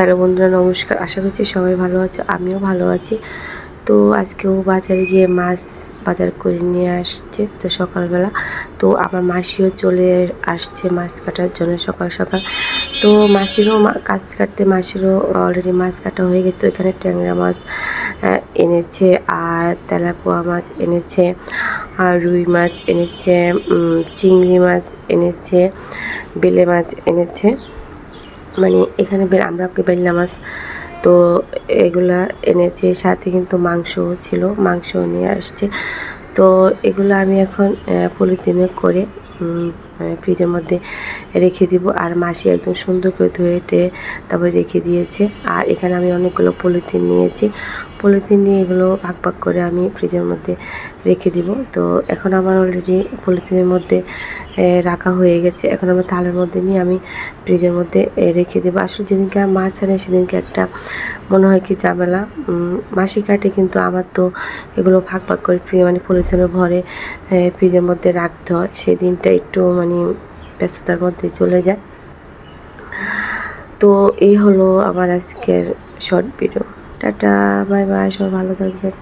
Hello বন্ধুরা, নমস্কার। আশা করছি সবাই ভালো আছো, আমিও ভালো আছি। তো আজকেও বাজারে গিয়ে মাছ বাজার করে নিয়ে আসছে তো সকালবেলা। তো আমার মাসিও চলে আসছে মাছ কাটার জন্য সকাল সকাল। তো মাসিরও কাজ কাটতে মাসিরও অলরেডি মাছ কাটা হয়ে গেছে। তো এখানে ট্যাংরা মাছ এনেছে, আর তেলাপোয়া মাছ এনেছে, আর রুই মাছ এনেছে, চিংড়ি মাছ এনেছে, বেলে মাছ এনেছে। মানে এখানে আমরা বেল্লা মাছ, তো এগুলা এনেছে। সাথে কিন্তু মাংসও ছিল, মাংসও নিয়ে আসছে। তো এগুলো আমি এখন পলিথিনে করে ফ্রিজের মধ্যে রেখে দিব। আর মাসি একদম সুন্দর করে ধুয়ে তারপরে রেখে দিয়েছে। আর এখানে আমি অনেকগুলো পলিথিন নিয়েছি, পলিথিন নিয়ে এগুলো ভাগ ভাগ করে আমি ফ্রিজের মধ্যে রেখে দিব। তো এখন আমার অলরেডি পলিথিনের মধ্যে রাখা হয়ে গেছে। এখন আমার থালের মধ্যে নিয়ে আমি ফ্রিজের মধ্যে রেখে দেবো। আসলে যেদিনকে মাছ আনে সেদিনকে একটা মনে হয় কি ঝামেলা, মাসি কাটে, কিন্তু আমার তো এগুলো ভাগ ভাগ করে মানে পলিথিনে ভরে ফ্রিজের মধ্যে রাখতে হয়। সেই দিনটা একটু মানে ব্যস্ততার মধ্যে চলে যায়। তো এই হলো আমার আজকের short video. Tata, bye bye, সবাই ভালো থাকবেন।